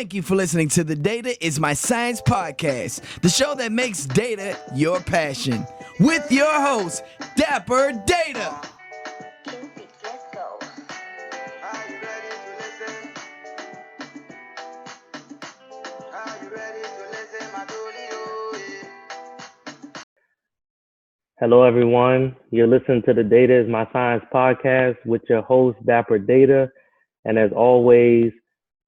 Thank you for listening to the Data is My Science podcast, the show that makes data your passion. With your host, Dapper Data. Let's go. Are you ready to listen? Are you ready to listen, my Dolio? Hello, everyone. You're listening to the Data is My Science podcast with your host, Dapper Data. And as always,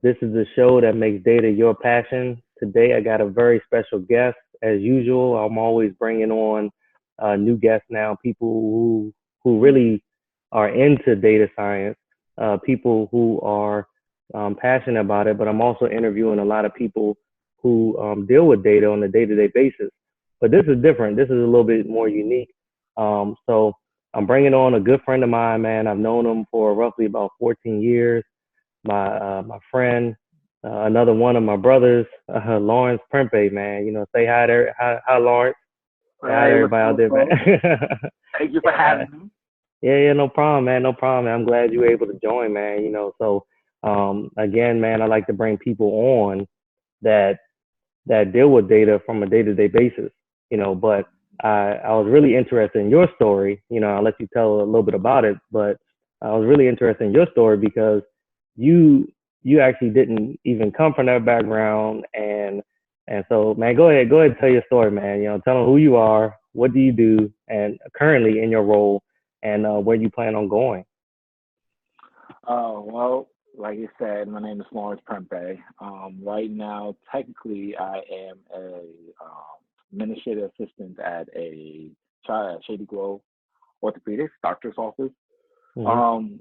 this is the show that makes data your passion. Today, I got a very special guest. As usual, I'm always bringing on new guests now, people who really are into data science, people who are passionate about it. But I'm also interviewing a lot of people who deal with data on a day-to-day basis. But this is different. This is a little bit more unique. So I'm bringing on a good friend of mine, man. I've known him for roughly about 14 years. My friend, another one of my brothers, Lawrence Prempeh, man. You know, say hi to hi Lawrence. Say hi to everybody out there, man. Thank you for having me. Yeah, no problem, man. No problem. I'm glad you were able to join, man. You know, so again, man, I like to bring people on that deal with data from a day-to-day basis. You know, but I was really interested in your story. You know, I'll let you tell a little bit about it, but I was really interested in your story because you actually didn't even come from that background, and so, man, go ahead and tell your story, man. You know, tell them who you are, what do you do, and currently in your role, and where you plan on going. Well, like you said, my name is Lawrence Prempeh. Right now, technically, I am a administrative assistant at a Shady Grove orthopedics doctor's office. Mm-hmm.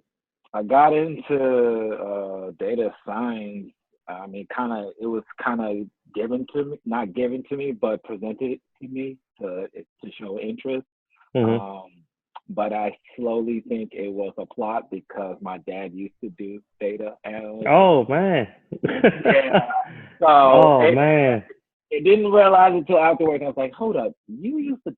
I got into data science. I mean, it was kind of given to me, not given to me, but presented to me to show interest. Mm-hmm. But I slowly think it was a plot because my dad used to do data analysis. Oh, man. Yeah. So man. I didn't realize until afterwards. I was like, hold up, you used to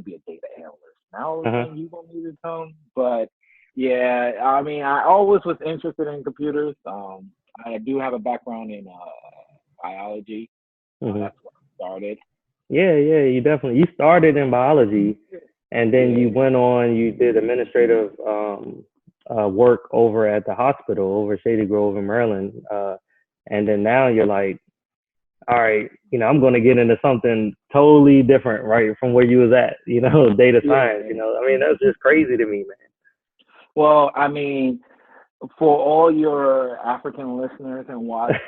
be a data analyst. Now you want me to come? But yeah, I mean, I always was interested in computers. I do have a background in biology. Mm-hmm. That's where I started. Yeah, you started in biology, and then you went on, you did administrative work over at the hospital over Shady Grove in Maryland, and then now you're like, all right, you know, I'm going to get into something totally different, right, from where you was at, you know, data science. You know, I mean, that's just crazy to me, man. Well, I mean, for all your African listeners and watchers,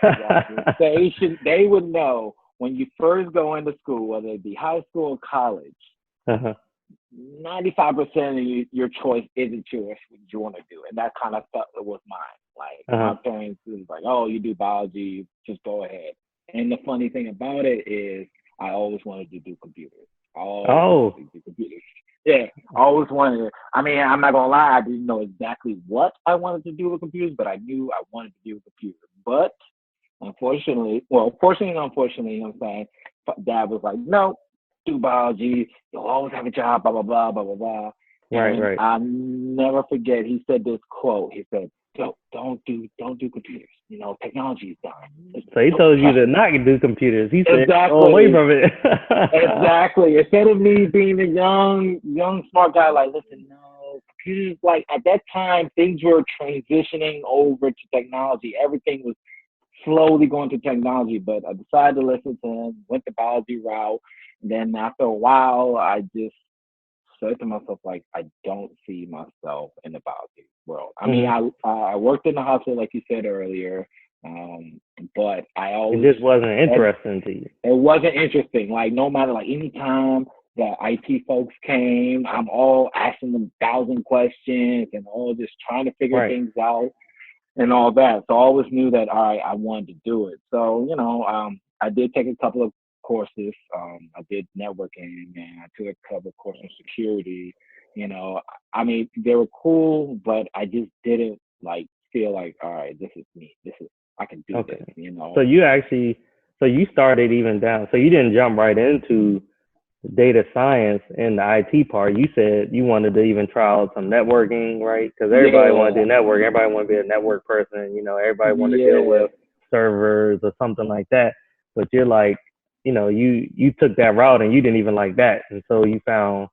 they would know when you first go into school, whether it be high school or college, 95% of your choice isn't yours what you want to do, and that kind of stuff was mine. Like my parents was like, "Oh, you do biology, just go ahead." And the funny thing about it is, I always wanted to do computers. Yeah, I always wanted it. I mean, I'm not gonna lie, I didn't know exactly what I wanted to do with computers, but I knew I wanted to do with computers. But fortunately, you know what I'm saying, Dad was like, no, do biology, you'll always have a job, blah, blah, blah, blah, blah, blah. Right. I'll never forget, he said this quote, he said, don't do computers. You know, technology is done. So he told you to not do computers. He said, exactly. Go away from it. Exactly. Instead of me being a young smart guy, like, listen, no, computers, like, at that time, things were transitioning over to technology. Everything was slowly going to technology, but I decided to listen to him, went the biology route. And then after a while, I just said to myself, like, I don't see myself in the biology world. I mean, I worked in the hospital, like you said earlier, but I always... It just wasn't interesting to you. It wasn't interesting. Like, no matter, like, anytime the IT folks came, I'm all asking them 1,000 questions and all just trying to figure things out and all that. So I always knew that, all right, I wanted to do it. So, you know, I did take a couple of courses. I did networking and I took a couple of courses in security. You know, I mean, they were cool, but I just didn't like feel like, all right, this is me. I can do this, you know. So you started even down. So you didn't jump right into data science and the IT part. You said you wanted to even try out some networking, right? Because everybody wanted to do network. Everybody wanted to be a network person. You know, everybody wanted to deal with servers or something like that. But you're like, you took that route and you didn't even like that, and so you found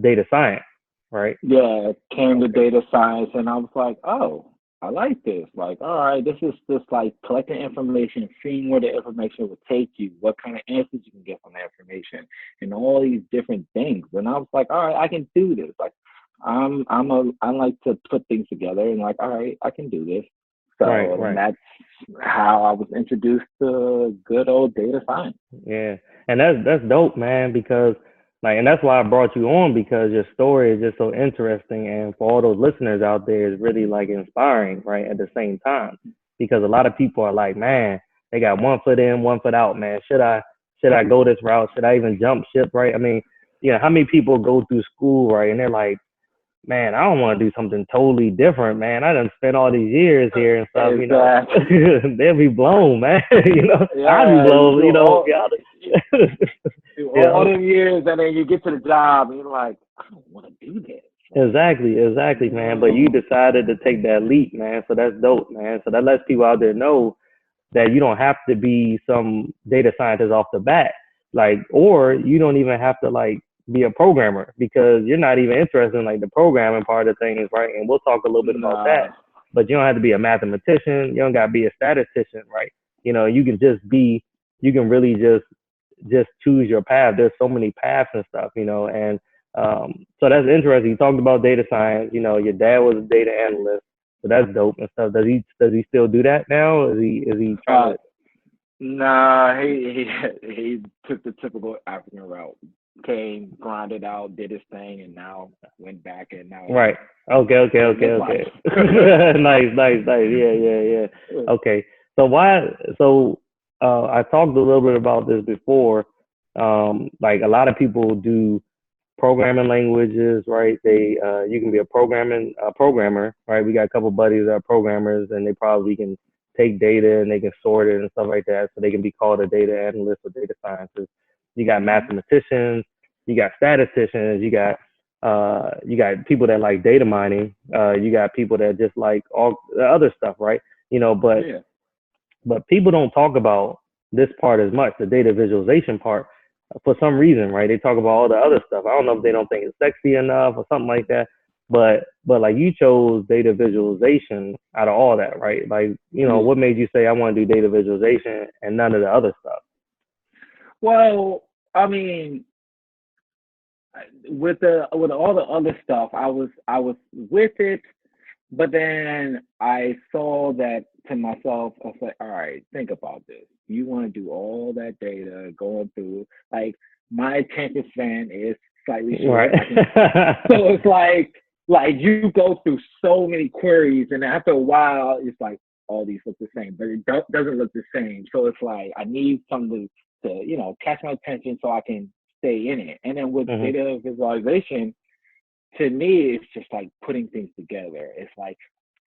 data science, right? Yeah, it came to Okay. data science, and I was like, oh, I like this. Like, all right, this is just like collecting information, seeing where the information will take you, what kind of answers you can get from the information, and all these different things. And I was like, all right, I can do this. Like, I like to put things together, and like, all right, I can do this. Right, So, and right. that's how I was introduced to good old data science. Yeah, and that's dope, man. Because like, and that's why I brought you on, because your story is just so interesting, and for all those listeners out there, is really like inspiring, right? At the same time, because a lot of people are like, man, they got one foot in, one foot out, man. Should I go this route? Should I even jump ship, right? I mean, how many people go through school, right, and they're like, man, I don't want to do something totally different, man. I done spent all these years here and stuff, Exactly. they'll be blown, man. I'd be Yeah, you blown, do all y'all. do you all know, them years, and then you get to the job, and you're like, I don't want to do this. Like, exactly, man. But you decided to take that leap, man. So that's dope, man. So that lets people out there know that you don't have to be some data scientist off the bat, like, or you don't even have to like be a programmer, because you're not even interested in like the programming part of things, right? And we'll talk a little bit about that. nah, But you don't have to be a mathematician. You don't got to be a statistician, right? You can just be. You can really just choose your path. There's so many paths and stuff, and so that's interesting. You talked about data science. Your dad was a data analyst, so that's dope and stuff. Does he still do that now? Is he trying uh, to? nah, he took the typical African route. Came, grinded out, did his thing, and now went back, and now he's Right. Okay. Okay. living Okay. his life. Okay. Nice. Nice. Nice. Yeah. Yeah. Yeah. Okay. So why? So I talked a little bit about this before. Like, a lot of people do programming languages, right? You can be a programmer, right? We got a couple buddies that are programmers, and they probably can take data and they can sort it and stuff like that, so they can be called a data analyst or data scientist. You got Mhm. mathematicians, you got statisticians, you got people that like data mining, you got people that just like all the other stuff, right? But Yeah. people don't talk about this part as much, the data visualization part, for some reason, right? They talk about all the other stuff. I don't know if they don't think it's sexy enough or something like that. But like, you chose data visualization out of all that, right? Like, Yeah. what made you say I want to do data visualization and none of the other stuff? Well, I mean, with all the other stuff, I was with it, but then I saw that to myself. I was like, all right, think about this. You want to do all that data going through, like, my attention span is slightly Right. short. So it's like you go through so many queries, and after a while, it's like all these look the same, but it doesn't look the same. So it's like I need something to catch my attention so I can stay in it. And then with Hmm. data visualization, to me, it's just like putting things together. It's like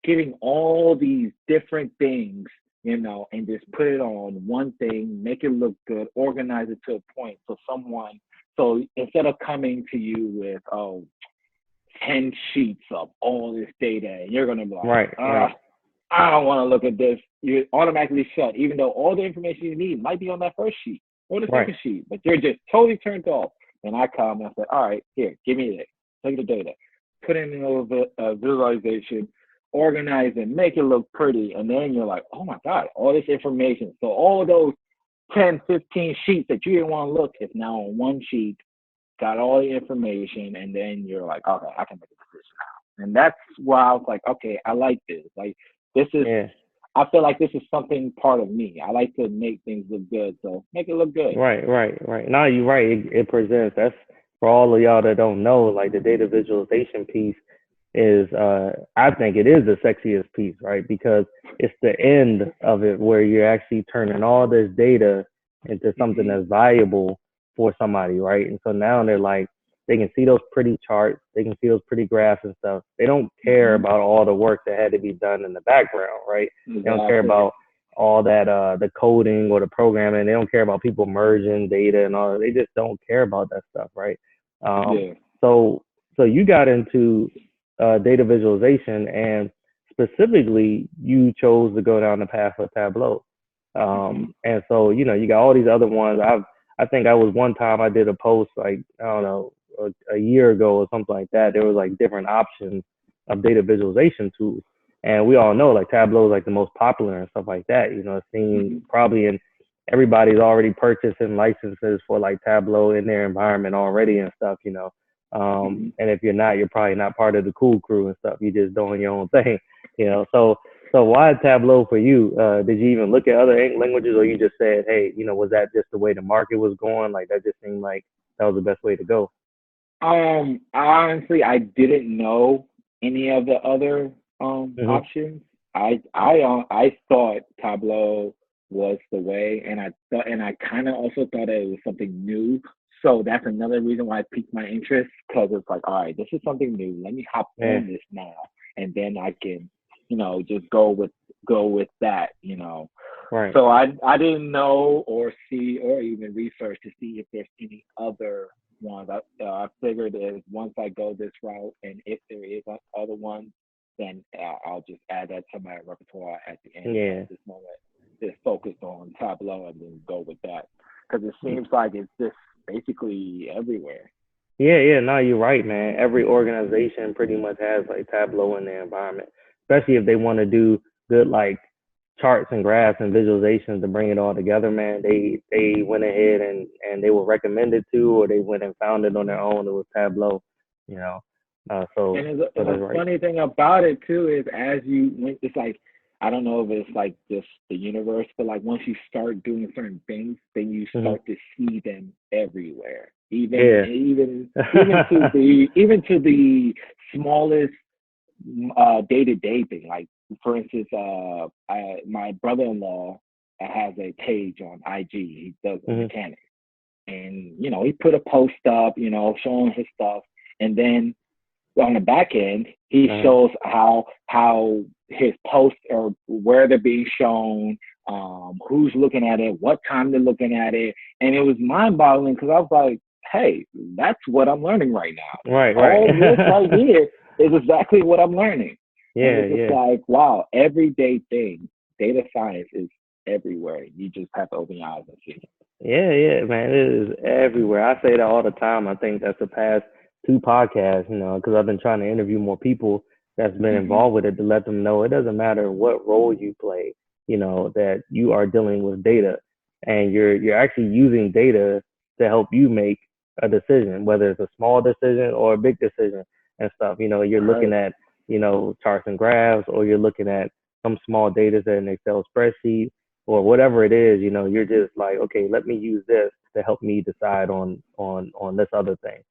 getting all these different things, and just put it on one thing, make it look good, organize it to a point. So instead of coming to you with, 10 sheets of all this data, and you're going to be like, Right. Right. I don't want to look at this. You automatically shut, even though all the information you need might be on that first sheet or the Right. second sheet, but you're just totally turned off. And I come and I say, all right, here, give me this. Take the data, put in a little bit of visualization, organize it, make it look pretty. And then you're like, oh my God, all this information. So all those 10, 15 sheets that you didn't want to look is now on one sheet, got all the information, and then you're like, okay, I can make a decision now. And that's why I was like, okay, I like this. Like, this is, Yeah. I feel like this is something part of me. I like to make things look good, so make it look good. Right, right, right. No, you're right. It presents. That's for all of y'all that don't know. Like, the data visualization piece is, I think it is the sexiest piece, right? Because it's the end of it where you're actually turning all this data into something Mm-hmm. that's valuable for somebody, right? And so now they're like, they can see those pretty charts, they can see those pretty graphs and stuff. They don't care Mm-hmm. about all the work that had to be done in the background, right? They don't care Exactly. about all that the coding or the programming. They don't care about people merging data and all that. They just don't care about that stuff, right? Um, Yeah. so you got into data visualization, and specifically you chose to go down the path of Tableau. And so, you got all these other ones. I think I was one time I did a post like, I don't know, a year ago or something like that. There was like different options of data visualization tools. And we all know like Tableau is like the most popular and stuff like that. It seems probably in everybody's already purchasing licenses for like Tableau in their environment already and stuff. And if you're not, you're probably not part of the cool crew and stuff. You're just doing your own thing. So why Tableau for you? Did you even look at other languages, or you just said, hey, was that just the way the market was going? Like that just seemed like that was the best way to go. Honestly, I didn't know any of the other options. I thought Tableau was the way, and I kind of also thought it was something new. So that's another reason why it piqued my interest, because it's like, all right, this is something new. Let me hop on this now, and then I can, just go with that. Right. So I didn't know or see or even research to see if there's any other ones. I figured that once I go this route, and if there is other ones, then I'll just add that to my repertoire at the end. At this moment, just focus on Tableau and then go with that, because it seems like it's just basically everywhere. Yeah, no, you're right, man. Every organization pretty much has like Tableau in their environment, especially if they want to do good like charts and graphs and visualizations to bring it all together, man. They went ahead and they were recommended to, or they went and found it on their own. It was Tableau, you know. And the funny thing about it too is, as it's like, I don't know if it's like just the universe, but like once you start doing certain things, then you start to see them everywhere. Even to the smallest day-to-day thing. Like for instance, my brother-in-law has a page on IG. He does mechanics, and he put a post up, showing his stuff, and then on the back end, he shows how his posts are, where they're being shown, who's looking at it, what time they're looking at it, and it was mind-boggling because I was like, hey, that's what I'm learning right now. Right. All this right here is exactly what I'm learning. Yeah, and it's like, wow, everyday thing. Data science is everywhere. You just have to open your eyes and see. Yeah, man, it is everywhere. I say that all the time. I think that's the past 2 podcasts, because I've been trying to interview more people that's been involved with it to let them know it doesn't matter what role you play, that you are dealing with data, and you're actually using data to help you make a decision, whether it's a small decision or a big decision and stuff. You're looking at, charts and graphs, or you're looking at some small data set in an Excel spreadsheet or whatever it is. You're just like, okay, let me use this to help me decide on this other thing,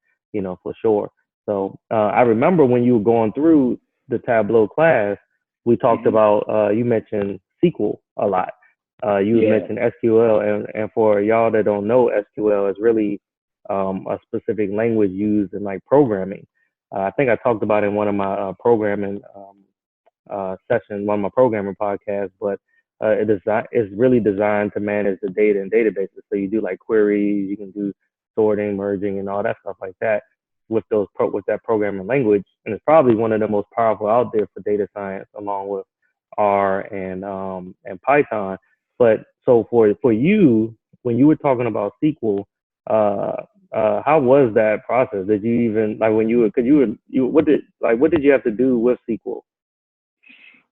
for sure. So I remember when you were going through the Tableau class, we talked about, you mentioned SQL a lot. You mentioned SQL, and for y'all that don't know, SQL is really a specific language used in like programming. I think I talked about it in one of my programming sessions, one of my programming podcasts, but it's really designed to manage the data in databases. So you do like queries, you can do sorting, merging, and all that stuff like that with that programming language. And it's probably one of the most powerful out there for data science, along with R and Python. But so for you, when you were talking about SQL, how was that process? Did you even like when what did you have to do with SQL?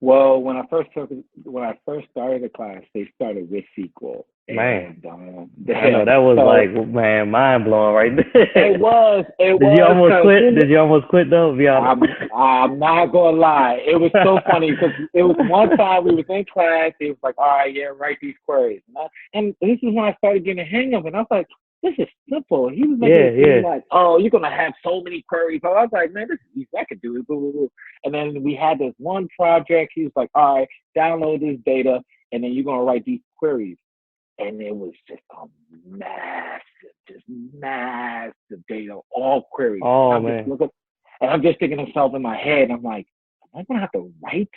Well, when I first started the class, they started with SQL. Man, I know that was mind blowing right there. It was. Did you almost quit? Did you almost quit though? I'm not gonna lie. It was so funny because it was one time we was in class. He was like, "All right, write these queries," and this is when I started getting a hang of it. And I was like, this is simple. He was like, oh, you're gonna have so many queries. So I was like, man, this is easy. I could do it. Blah, blah, blah. And then we had this one project. He was like, all right, download this data, and then you're gonna write these queries. And it was just a massive data, all queries. Oh, man. And I'm just thinking of myself in my head. I'm like, am I gonna have to write?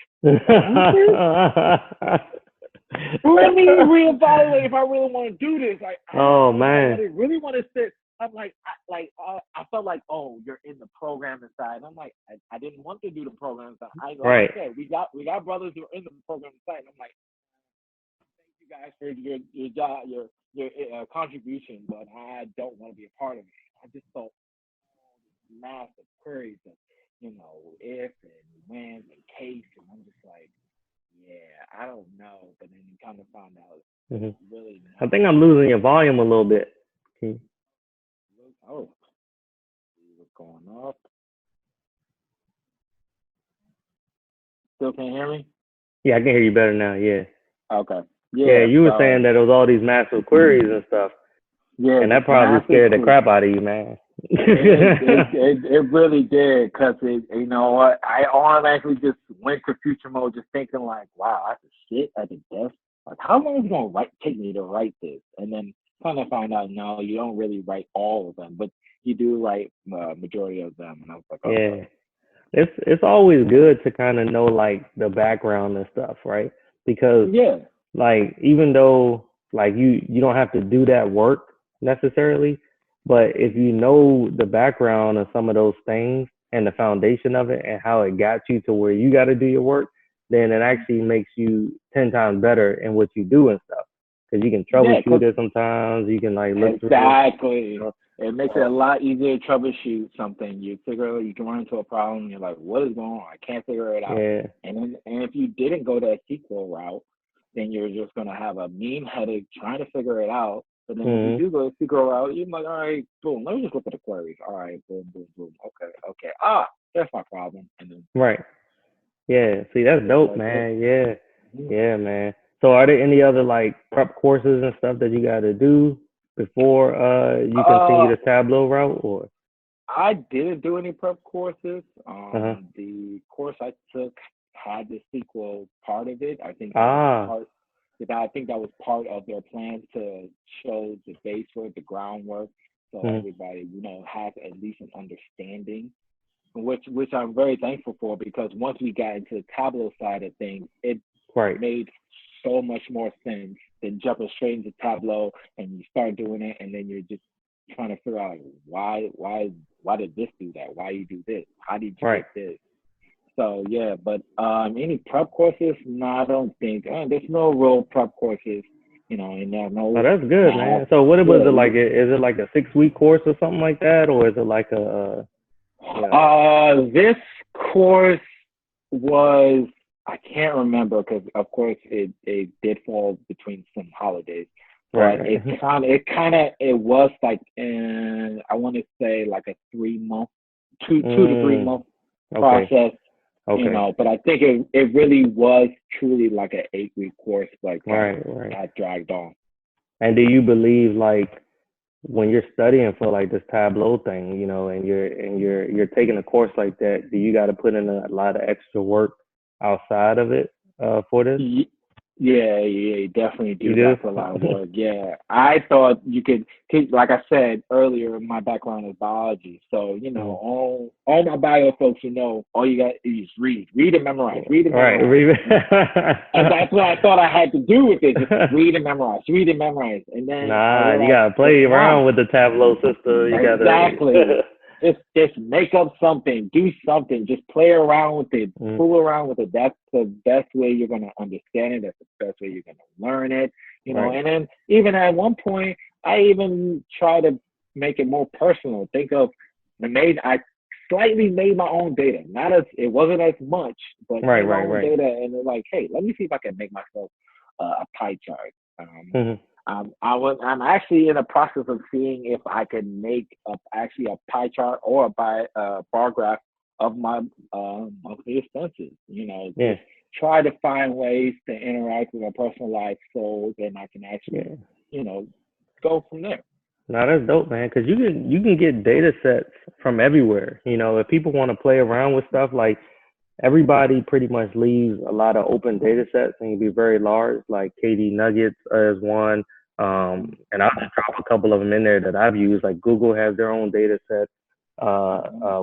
Let me reevaluate if I really want to do this. Like, man, I really want to sit. I'm like, I felt like, oh, you're in the programming side. And I'm like, I didn't want to do the programming side. I said, we got brothers who are in the programming side. And I'm like, guys for your job, your contribution, but I don't want to be a part of it. I just thought massive queries of, if and when and case, and I'm just like, yeah, I don't know. But then you kind of find out Hmm. really I not. think I'm losing your volume a little bit. Oh, see what's going up? Still can't hear me? Yeah, I can hear you better now. Yeah. Okay. Yeah, Yeah. you were saying So that it was all these massive queries and stuff, yeah, and this that probably massive scared the query. crap out of you, man. It really did, because you know what, I automatically just went to future mode, just thinking like, wow, I have to sit at the desk. Like, how long is it gonna take me to write this? And then kind of find out, no, you don't really write all of them, but you do write majority of them. And I was like, okay, Yeah. It's always good to kind of know like the background and stuff, right? Because yeah, like even though like you don't have to do that work necessarily, but if you know the background of some of those things and the foundation of it and how it got you to where you got to do your work, then it actually makes you 10 times better in what you do and stuff. Because you can yeah, troubleshoot it sometimes. You can like look through it. exactly. You It makes it a lot easier to troubleshoot something. You figure out, you can run into a problem. You're like, what is going on? I can't figure it out. Yeah. And if you didn't go that SQL route, then you're just gonna have a mean headache trying to figure it out. But then if you Hmm. do go the SQL route, you're like, all right, boom, let me just look at the queries. All right, boom, boom, boom. Okay, okay. Ah, that's my problem. And then Right. Yeah, see, that's just dope, like that. man. Yeah, Mhm. yeah, man. So, are there any other like prep courses and stuff that you got to do before you continue Uh, the Tableau route, or? I didn't do any prep courses. Uh huh. The course I took had the SQL part of it. I think that was Ah. part. I think that was part of their plan to show the base work, the groundwork, so Hmm. everybody, has at least an understanding. Which I'm very thankful for, because once we got into the Tableau side of things, it Right. made so much more sense than jumping straight into Tableau and you start doing it, and then you're just trying to figure out, like, why did this do that? Why you do this? How did you Right. get this? So yeah, but any prep courses? No, I don't think. There's no real prep courses, and there are Oh, no that's good, math. man. So, what was Yeah, it like? Is it like a 6 week course or something like that, or is it like a you know? this course was, I can't remember, because of course it did fall between some holidays, Right. but Right. it was like, I want to say like a 3 month, two to three Mm. month Okay. process, Okay. but I think it really was truly like an 8 week course, like that Right. Right. got dragged on. And do you believe like when you're studying for like this Tableau thing, and you're taking a course like that, do you got to put in a lot of extra work outside of it for this? Yeah, you definitely You do. do? That's a lot of work. Yeah, I thought you could, like I said earlier, my background is biology. So, Mm. all my bio folks, all you got is read and memorize, read and Right. memorize. And that's what I thought I had to do with it, just read and memorize. And then I Nah, you realized gotta it's play not. around with the Tableau system. You Exactly. gotta. Just make up something, do something, just play around with it, Mm. fool around with it. That's the best way you're gonna understand it. That's the best way you're gonna learn it. Right. And then even at one point, I even try to make it more personal. Think of I slightly made my own data. Not as it wasn't as much, but Right. made my Right. own Right. data, and they're like, hey, let me see if I can make myself a pie chart. Hmm. I'm actually in the process of seeing if I can make actually a pie chart or a bar graph of my monthly expenses. Yeah. Just try to find ways to interact with my personal life, so then I can actually, Yeah. you know, go from there. No, that's dope, man. Because you can get data sets from everywhere. If people want to play around with stuff, like everybody pretty much leaves a lot of open data sets and can be very large, like KD Nuggets is one. And I'll just drop a couple of them in there that I've used. Like Google has their own data set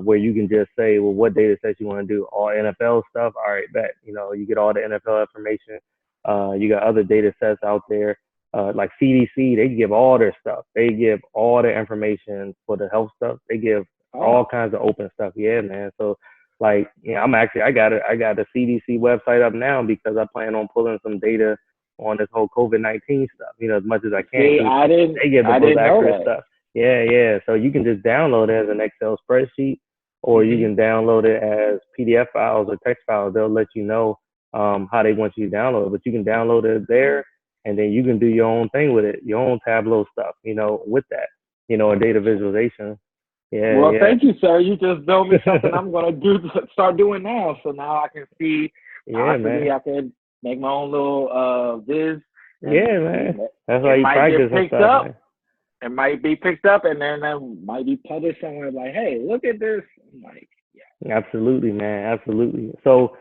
where you can just say, well, what data sets you want to do? All NFL stuff. All right, bet. You get all the NFL information. You got other data sets out there. Like CDC, they give all their stuff. They give all the information for the health stuff. They give Oh, all kinds of open stuff. Yeah, man. So like, I got a CDC website up now because I plan on pulling some data on this whole COVID-19 stuff, as much as I can. See, They give the I most didn't know accurate that. stuff. Yeah. So you can just download it as an Excel spreadsheet, or you can download it as PDF files or text files. They'll let you know how they want you to download it, but you can download it there, and then you can do your own thing with it, your own Tableau stuff, with that, a data visualization. Yeah, Well, yeah. thank you, sir. You just built me something I'm gonna start doing now. So now I can see. Yeah, man. I can make my own little viz. Yeah, man. That's why you practice and stuff, man. It might be picked up, and then it might be published somewhere. Like, hey, look at this. I'm like, yeah. Absolutely, man. Absolutely. So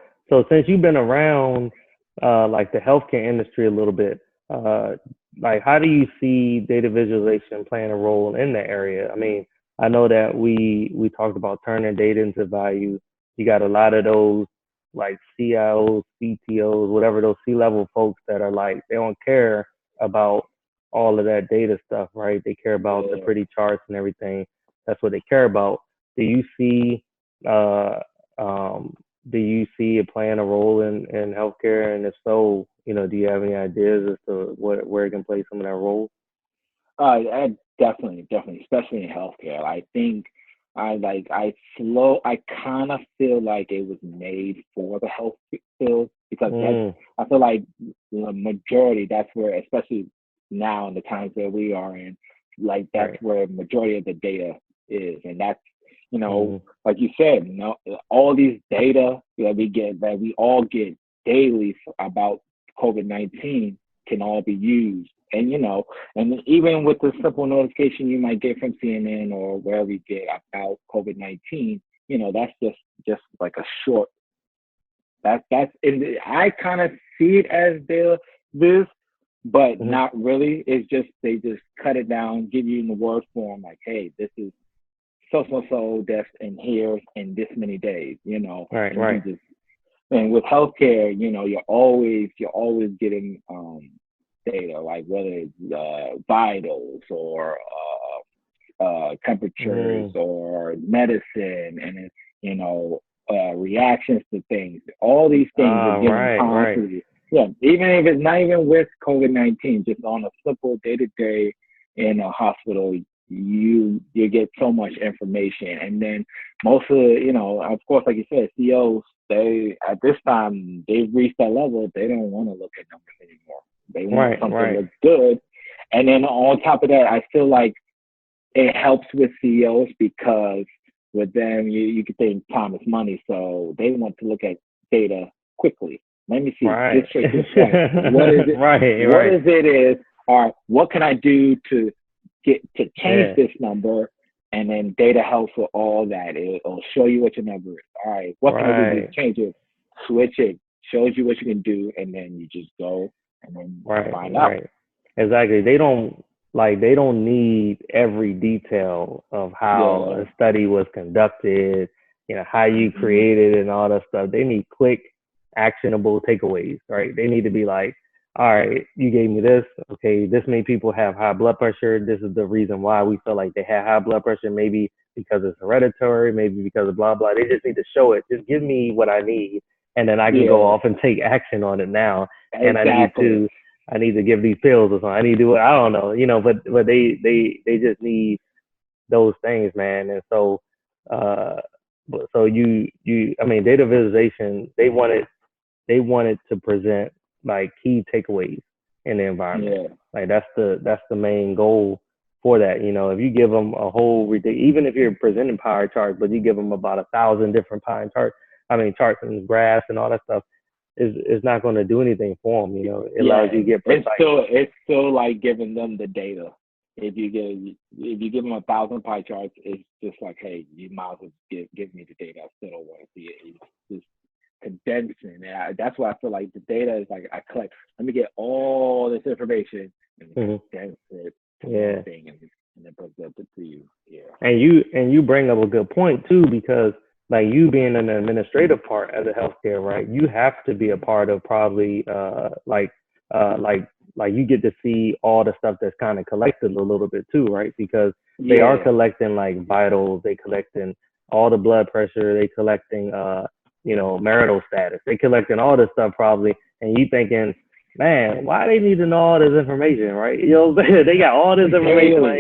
since you've been around like the healthcare industry a little bit, like how do you see data visualization playing a role in that area? I mean, I know that we talked about turning data into value. You got a lot of those like CIOs, CTOs, whatever, those C-level folks that are like, they don't care about all of that data stuff, right? They care about the pretty charts and everything. That's what they care about. Do you see uh, do you see it playing a role in healthcare? And if so, do you have any ideas as to where it can play some of that role? Definitely, especially in healthcare. I think I kind of feel like it was made for the health field, because I feel like the majority, that's where, especially now in the times that we are in, like that's where majority of the data is. And that's, like you said, all these data that we all get daily about COVID-19 can all be used. And, and even with the simple notification you might get from CNN or wherever you get about COVID-19, that's just like a short, I kind of see it as this, but not really. It's just, they just cut it down, give you in the word form, like, hey, this is so deaths in here in this many days, Right. And with healthcare, you're always getting data, like whether it's vitals or temperatures or medicine, and reactions to things. All these things are getting constantly. Yeah, even if it's not even with COVID-19, just on a simple day-to-day in a hospital, you get so much information. And then most of of course, like you said, CEOs, they at this time, they've reached that level. They don't want to look at numbers anymore. They want something that looks good. And then on top of that, I feel like it helps with CEOs, because with them, you could think time is money. So they want to look at data quickly. Let me see this straight to the point. What is it? Or what can I do to change this number? And then data helps with all that. It'll show you what your number is. All right, what can I do to change it? Switch it. Shows you what you can do, and then you just go and then find out. Exactly. They don't need every detail of how a study was conducted, how you created it and all that stuff. They need quick, actionable takeaways, right? They need to be like, all right, you gave me this. Okay, this many people have high blood pressure. This is the reason why we feel like they have high blood pressure. Maybe because it's hereditary, maybe because of blah, blah. They just need to show it. Just give me what I need, and then I can go off and take action on it now. And I need to give these pills or something. I need to do it. I don't know, but they just need those things, man. And so, I mean, data visualization, they wanted to present like key takeaways in the environment. Like that's the main goal for that. If you give them a whole, even if you're presenting pie charts, but you give them about 1,000 different pie charts, charts and graphs and all that stuff, is not going to do anything for them. It allows you to get precise. It's still like giving them the data. If you give them 1,000 pie charts, it's just like, hey, you might as well give me the data. I still don't want to see it. It's just condensing. And that's why I feel like the data is like, I collect. Let me get all this information and condense it to one thing, and then present it to you. Yeah. And you bring up a good point too, because like you being an administrative part of the healthcare, right? You have to be a part of probably like you get to see all the stuff that's kind of collected a little bit too, right? Because they are collecting like vitals, they collecting all the blood pressure, they collecting marital status, they collecting all this stuff probably, and you thinking, man, why they need to know all this information, right? You know what I'm saying? They got all this information, like,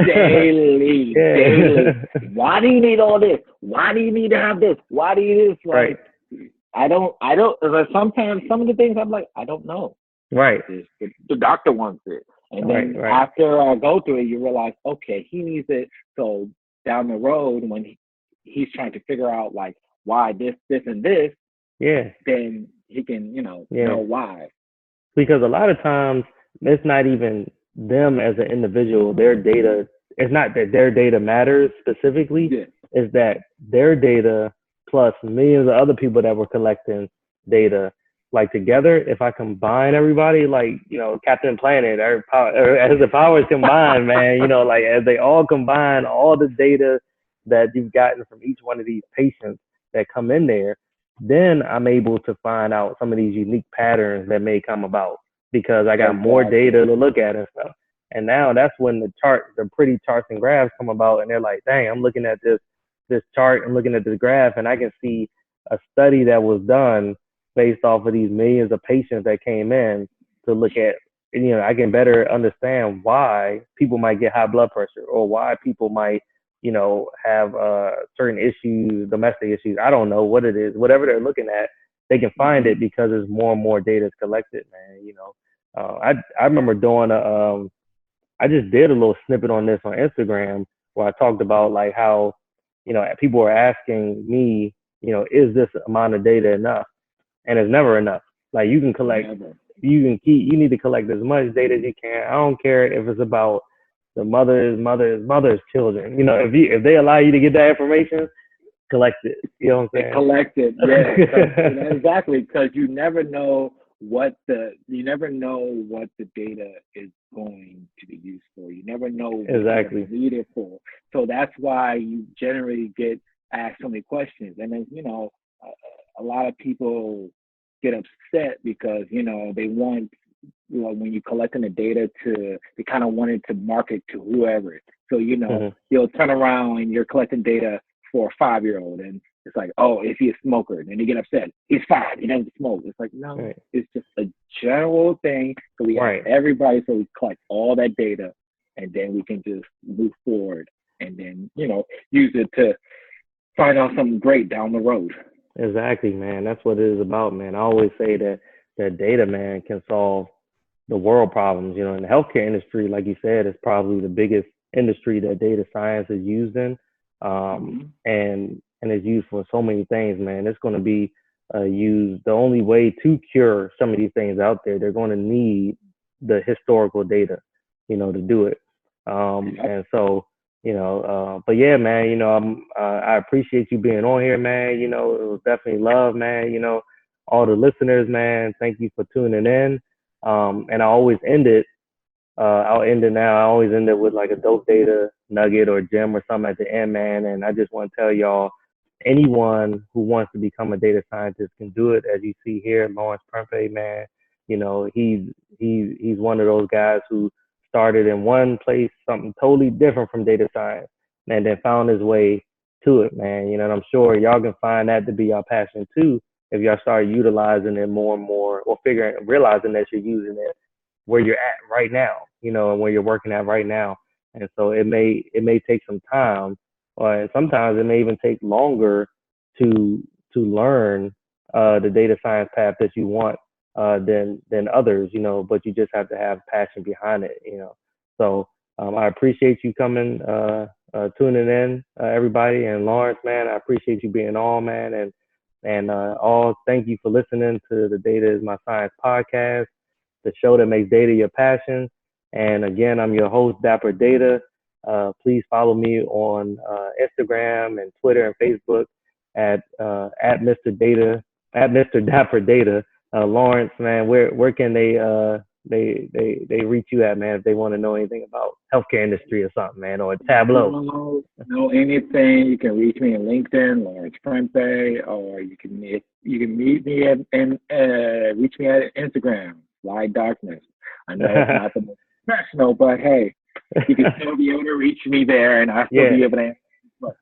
Daily, daily. yeah. Why do you need all this? Why do you need to have this? Why do you this? Right. Like, I don't. Sometimes some of the things I'm like, I don't know. Right. The doctor wants it, and then Right. after I go through it, you realize, okay, he needs it. So down the road, when he's trying to figure out like why this, and this, Yeah. then he can, know why. Because a lot of times it's not even them as an individual, their data. It's not that their data matters specifically. Yeah. It's that their data plus millions of other people that were collecting data, like together, if I combine everybody, like, Captain Planet, as the powers combine, man, like as they all combine all the data that you've gotten from each one of these patients that come in there, then I'm able to find out some of these unique patterns that may come about because I got more data to look at and stuff. And now that's when the pretty charts and graphs come about, and they're like, dang, I'm looking at this chart, I'm looking at this graph, and I can see a study that was done based off of these millions of patients that came in to look at, I can better understand why people might get high blood pressure or why people might, have certain issues, domestic issues. I don't know what it is. Whatever they're looking at, they can find it because there's more and more data is collected, man. I remember doing I just did a little snippet on this on Instagram where I talked about like how, people were asking me, is this amount of data enough? And it's never enough. Like you can collect, you need to collect as much data as you can. I don't care if it's about the mother's children. If they allow you to get that information, collect it. You know what I'm saying? Collect it, yeah. Exactly, because you never know what the data is going to be used for. You never know what exactly you need it for. So that's why you generally get asked so many questions. And then, a lot of people get upset because, they want, when you're collecting the data they kind of want it to market to whoever. So, you'll turn around and you're collecting data for a 5-year-old and it's like, oh, is he a smoker? And they get upset. He's 5. He doesn't smoke. It's like, no, It's just a general thing. So we have everybody, so we collect all that data and then we can just move forward and then, use it to find out something great down the road. Exactly, man. That's what it is about, man. I always say that data, man, can solve the world problems. In the healthcare industry, like you said, is probably the biggest industry that data science is used in, and it's used for so many things, man. It's going to be used. The only way to cure some of these things out there, they're going to need the historical data, to do it. And so, but yeah, man, I appreciate you being on here, man. It was definitely love, man. All the listeners, man, thank you for tuning in. And I always end it. I'll end it now. I always end it with like a dope data nugget or gem or something at the end, man. And I just want to tell y'all, anyone who wants to become a data scientist can do it. As you see here, Lawrence Prempeh, man, he's one of those guys who started in one place, something totally different from data science, and then found his way to it, man. And I'm sure y'all can find that to be your passion too, if y'all start utilizing it more and more, or realizing that you're using it where you're at right now, and where you're working at right now. And so it may take some time, or sometimes it may even take longer to learn the data science path that you want than others, but you just have to have passion behind it, So I appreciate you coming, tuning in, everybody. And Lawrence, man, I appreciate you being on, man. And all, thank you for listening to the Data is My Science podcast, the show that makes data your passion. And again, I'm your host, Dapper Data. Please follow me on Instagram and Twitter and Facebook at Mr. Data, at Mr. Dapper Data. Lawrence, man, where can they reach you at, man, if they want to know anything about healthcare industry or something, man, or Tableau? Know anything? You can reach me on LinkedIn, Lawrence Prempeh, or you can meet me and reach me at Instagram, Fly Darkness. I know it's not the most professional, but hey, you can still be able to reach me there, and I'll still be able to answer. All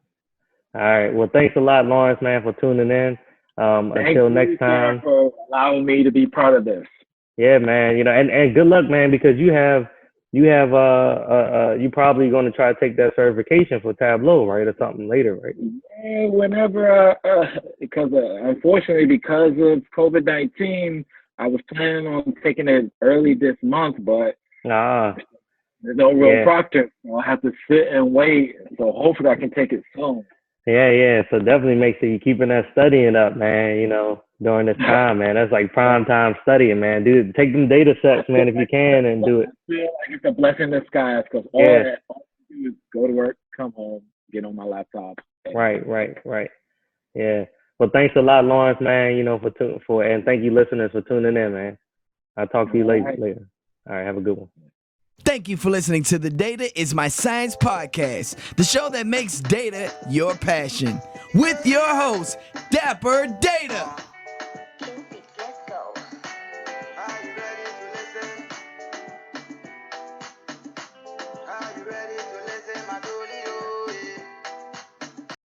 right. Well, thanks a lot, Lawrence, man, for tuning in. Until next time. For allowing me to be part of this. Yeah, man. And good luck, man, because you probably going to try to take that certification for Tableau, right, or something later, right? Yeah, whenever, because unfortunately, because of COVID-19, I was planning on taking it early this month, but there's no real proctor. So I'll have to sit and wait. So hopefully I can take it soon. Yeah. So definitely make sure you're keeping that studying up, man, during this time, man. That's like prime time studying, man. Dude, take them data sets, man, if you can, and do it. I feel like it's a blessing in disguise because all I do is go to work, come home, get on my laptop. Right. Yeah. Well, thanks a lot, Lawrence, man, and thank you listeners for tuning in, man. I'll talk to you later. All right, have a good one. Thank you for listening to the Data is My Science podcast, the show that makes data your passion. With your host, Dapper Data.